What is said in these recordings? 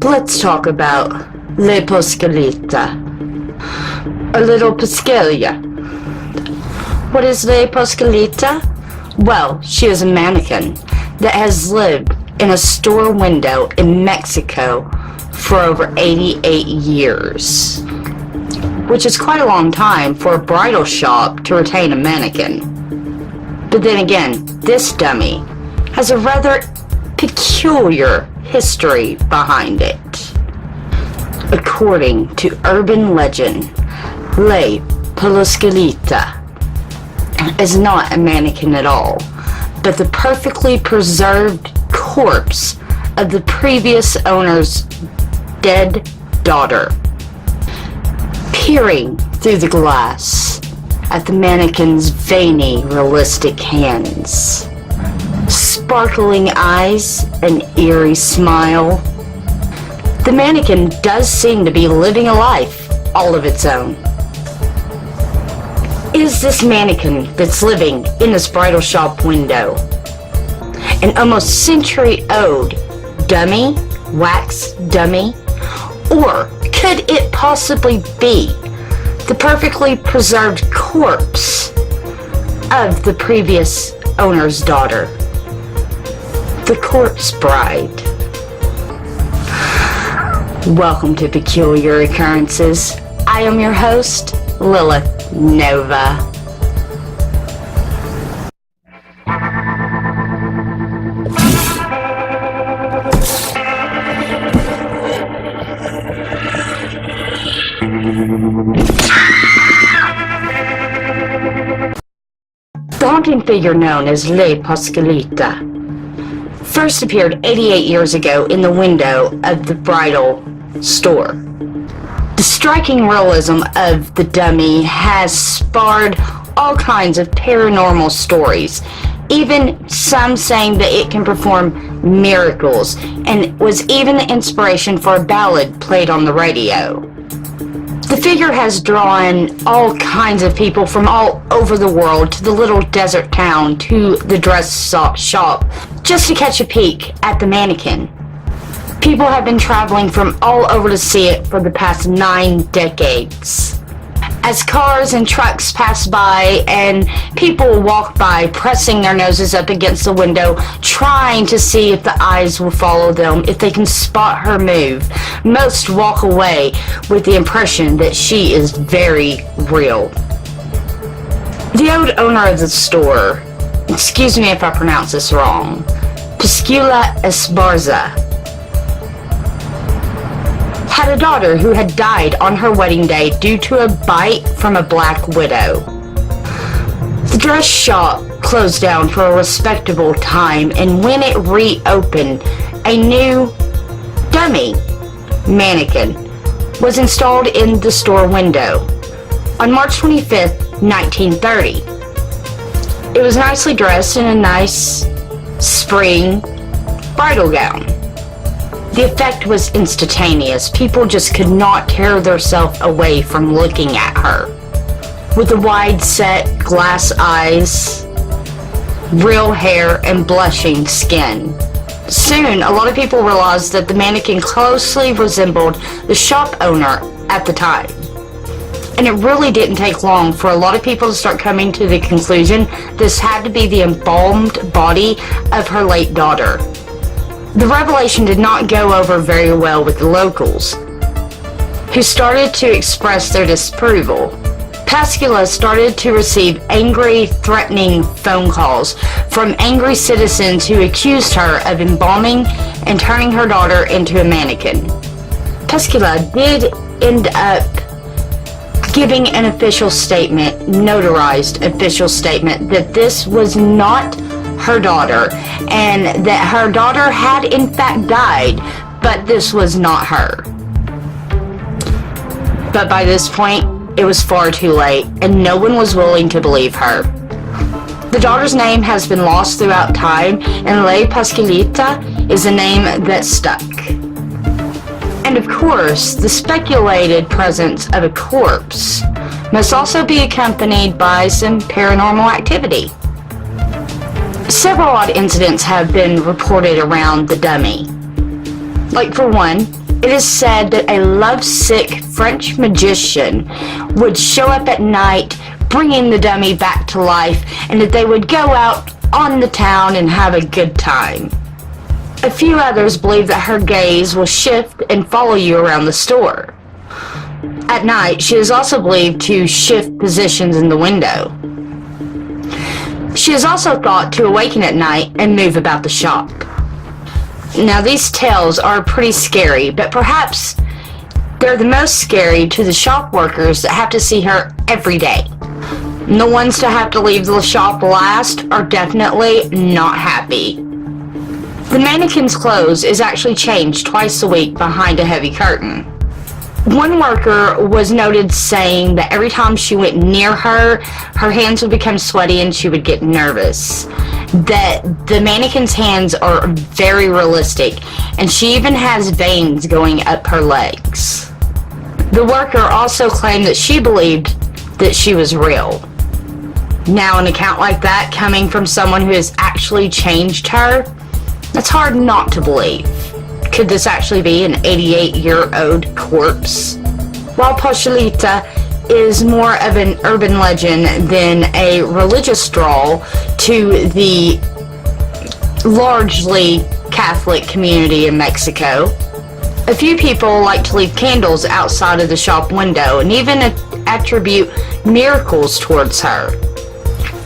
let's talk about Le Pascualita, or Little Pasculia. What is Le Pascualita? Well, she is a mannequin that has lived in a store window in Mexico for over 88 years, which is quite a long time for a bridal shop to retain a mannequin. But then again, this dummy has a rather peculiar history behind it. According to urban legend, Le Pascualita is not a mannequin at all, but the perfectly preserved corpse of the previous owner's dead daughter. Peering through the glass at the mannequin's veiny, realistic hands, sparkling eyes, an eerie smile, the mannequin does seem to be living a life all of its own. Is this mannequin that's living in this bridal shop window an almost century-old dummy, wax dummy, or could it possibly be the perfectly preserved corpse of the previous owner's daughter, the corpse bride? Welcome to Peculiar Occurrences. I am your host, Lilith Nova. The haunting figure known as Le Pascualita first appeared 88 years ago in the window of the bridal store. The striking realism of the dummy has spawned all kinds of paranormal stories, even some saying that it can perform miracles, and was even the inspiration for a ballad played on the radio. The figure has drawn all kinds of people from all over the world to the little desert town to the dress shop just to catch a peek at the mannequin. People have been traveling from all over to see it for the past 9 decades. As cars and trucks pass by and people walk by pressing their noses up against the window, trying to see if the eyes will follow them, if they can spot her move, most walk away with the impression that she is very real. The old owner of the store, excuse me if I pronounce this wrong, Pascualita Esparza, had a daughter who had died on her wedding day due to a bite from a black widow. The dress shop closed down for a respectable time, and when it reopened, a new dummy mannequin was installed in the store window on March 25th, 1930. It was nicely dressed in a nice spring bridal gown. The effect was instantaneous. People just could not tear themselves away from looking at her. With the wide-set glass eyes, real hair, and blushing skin. Soon, a lot of people realized that the mannequin closely resembled the shop owner at the time. And it really didn't take long for a lot of people to start coming to the conclusion this had to be the embalmed body of her late daughter. The revelation did not go over very well with the locals, who started to express their disapproval. Pascualita started to receive angry, threatening phone calls from angry citizens who accused her of embalming and turning her daughter into a mannequin. Pascualita did end up giving an official statement, notarized official statement, that this was not her daughter, and that her daughter had in fact died, but this was not her. But by this point, it was far too late, and no one was willing to believe her. The daughter's name has been lost throughout time, and Le Pascualita is a name that stuck. And of course, the speculated presence of a corpse must also be accompanied by some paranormal activity. Several odd incidents have been reported around the dummy. Like, for one, It is said that a lovesick French magician would show up at night bringing the dummy back to life, and that they would go out on the town and have a good time. A few others believe that her gaze will shift and follow you around the store. At night, she is also believed to shift positions in the window. She is also thought to awaken at night and move about the shop. Now, these tales are pretty scary, but perhaps they're the most scary to the shop workers that have to see her every day. And the ones that have to leave the shop last are definitely not happy. The mannequin's clothes is actually changed twice a week behind a heavy curtain. One worker was noted saying that every time she went near her, her hands would become sweaty and she would get nervous. That the mannequin's hands are very realistic, and she even has veins going up her legs. The worker also claimed that she believed that she was real. Now, an account like that coming from someone who has actually changed her, that's hard not to believe. Could this actually be an 88-year-old corpse? While Pascualita is more of an urban legend than a religious draw to the largely Catholic community in Mexico, a few people like to leave candles outside of the shop window and even attribute miracles towards her.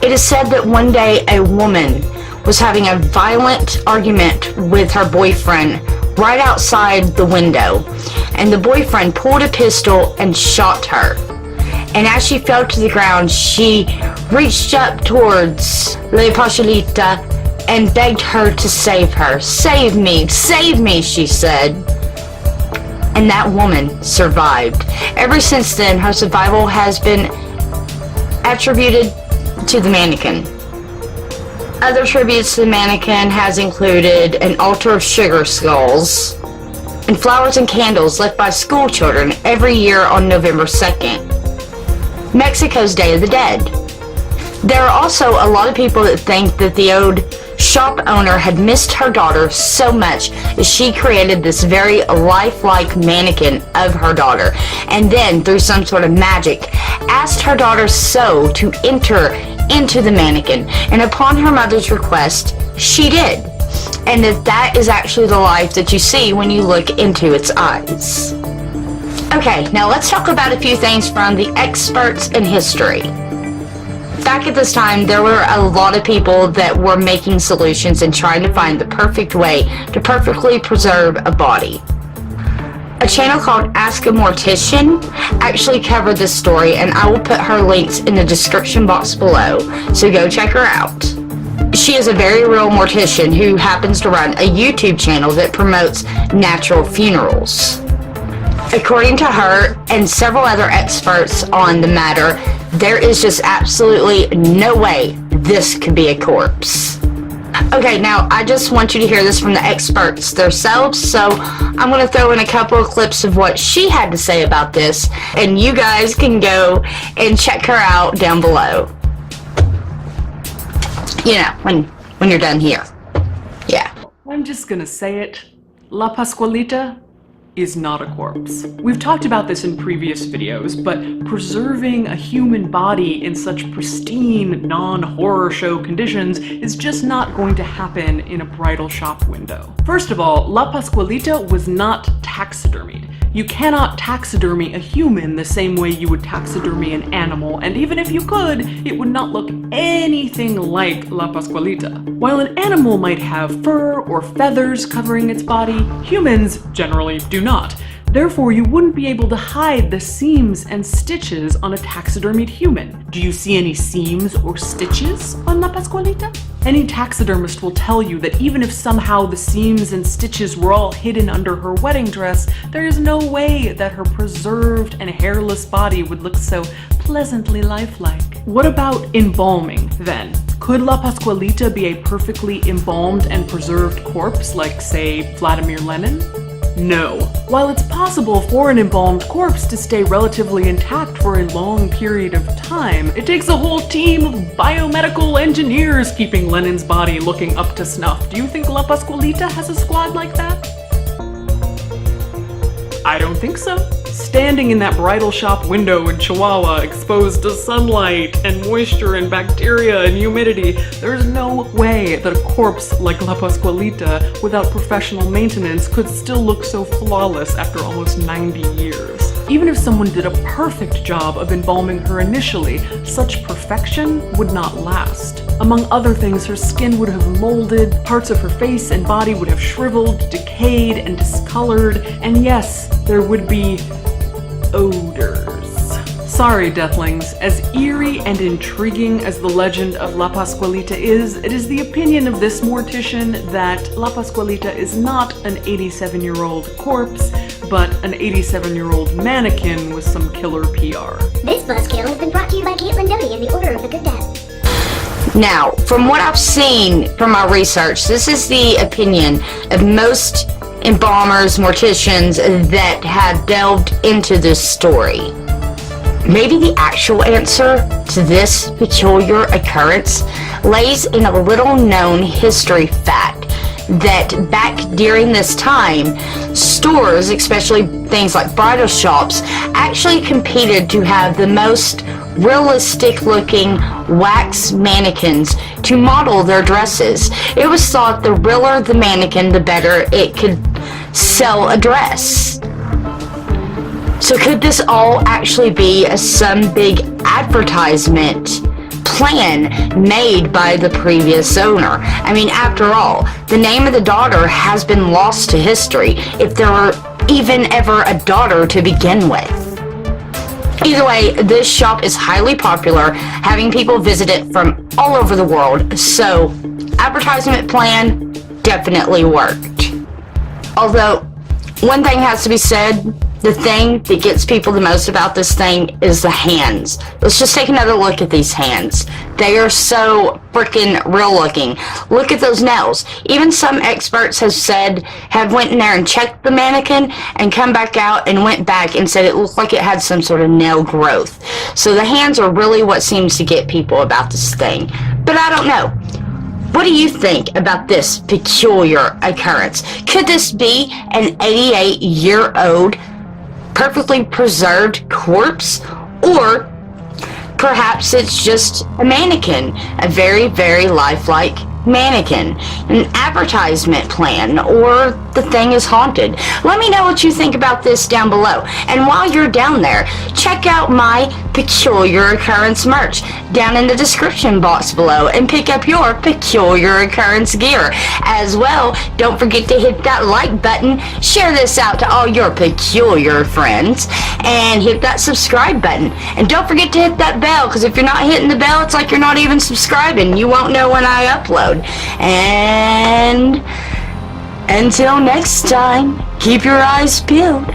It is said that one day a woman was having a violent argument with her boyfriend right outside the window, and the boyfriend pulled a pistol and shot her. And as she fell to the ground, she reached up towards La Pascualita and begged her to save her. "Save me, she said. And that woman survived. Ever since then, her survival has been attributed to the mannequin. Other tributes to the mannequin has included an altar of sugar skulls and flowers and candles left by school children every year on November 2nd, Mexico's Day of the Dead. There are also a lot of people that think that the old shop owner had missed her daughter so much that she created this very lifelike mannequin of her daughter, and then through some sort of magic asked her daughter so to enter into the mannequin, and upon her mother's request she did, and that is actually the life that you see when you look into its eyes. Okay, now let's talk about a few things from the experts in history. Back at this time, there were a lot of people that were making solutions and trying to find the perfect way to perfectly preserve a body. A channel called Ask A Mortician actually covered this story, and I will put her links in the description box below, so go check her out. She is a very real mortician who happens to run a YouTube channel that promotes natural funerals. According to her and several other experts on the matter, there is just absolutely no way this could be a corpse. Okay, now I just want you to hear this from the experts themselves, so I'm going to throw in a couple of clips of what she had to say about this, and you guys can go and check her out down below. You know, when you're done here. Yeah. I'm just gonna say it. La Pascualita is not a corpse. We've talked about this in previous videos, but preserving a human body in such pristine, non-horror show conditions is just not going to happen in a bridal shop window. First of all, La Pascualita was not taxidermied. You cannot taxidermy a human the same way you would taxidermy an animal, and even if you could, it would not look anything like La Pascualita. While an animal might have fur or feathers covering its body, humans generally do not. Therefore, you wouldn't be able to hide the seams and stitches on a taxidermied human. Do you see any seams or stitches on La Pascualita? Any taxidermist will tell you that even if somehow the seams and stitches were all hidden under her wedding dress, there is no way that her preserved and hairless body would look so pleasantly lifelike. What about embalming, then? Could La Pascualita be a perfectly embalmed and preserved corpse like, say, Vladimir Lenin? No. While it's possible for an embalmed corpse to stay relatively intact for a long period of time, it takes a whole team of biomedical engineers keeping Lenin's body looking up to snuff. Do you think La Pascualita has a squad like that? I don't think so. Standing in that bridal shop window in Chihuahua, exposed to sunlight and moisture and bacteria and humidity, there's no way that a corpse like La Pascualita without professional maintenance could still look so flawless after almost 90 years. Even if someone did a perfect job of embalming her initially, such perfection would not last. Among other things, her skin would have molded, parts of her face and body would have shriveled, decayed, and discolored, and yes, there would be odors. Sorry, Deathlings, as eerie and intriguing as the legend of La Pascualita is, it is the opinion of this mortician that La Pascualita is not an 87-year-old corpse, but an 87-year-old mannequin with some killer PR. This buzzkill has been brought to you by Caitlin Doty and the Order of the Good Death. Now, from what I've seen from my research, this is the opinion of most embalmers, morticians that have delved into this story. Maybe the actual answer to this peculiar occurrence lays in a little-known history fact that back during this time, stores, especially things like bridal shops, actually competed to have the most realistic-looking wax mannequins to model their dresses. It was thought the realer the mannequin, the better it could sell a dress. So could this all actually be some big advertisement plan made by the previous owner? I mean, after all, the name of the daughter has been lost to history, if there were even ever a daughter to begin with. Either way, this shop is highly popular, having people visit it from all over the world, so advertisement plan definitely worked. Although, one thing has to be said, the thing that gets people the most about this thing is the hands. Let's just take another look at these hands. They are so freaking real looking. Look at those nails. Even some experts have went in there and checked the mannequin and come back out and went back and said it looked like it had some sort of nail growth. So the hands are really what seems to get people about this thing. But I don't know. What do you think about this peculiar occurrence? Could this be an 88-year-old perfectly preserved corpse? Or perhaps it's just a mannequin, a very, very lifelike mannequin, an advertisement plan, or the thing is haunted. Let me know what you think about this down below. And while you're down there, check out my Peculiar Occurrence merch down in the description box below and pick up your Peculiar Occurrence gear. As well, don't forget to hit that like button, share this out to all your peculiar friends, and hit that subscribe button. And don't forget to hit that bell, because if you're not hitting the bell, it's like you're not even subscribing. You won't know when I upload. And until next time, keep your eyes peeled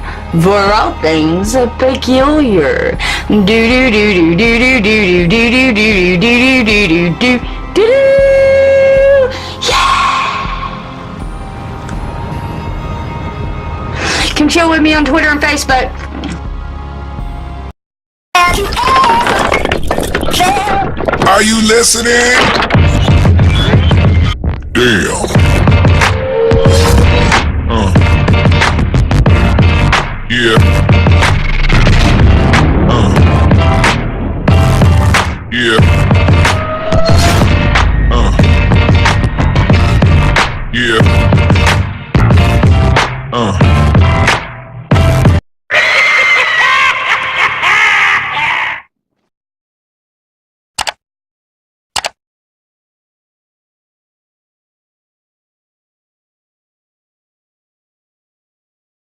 for all things peculiar. Do do do do do do do do do do do do do do do. Yeah. Come chill with me on Twitter and Facebook. Are you listening? Damn. Yeah.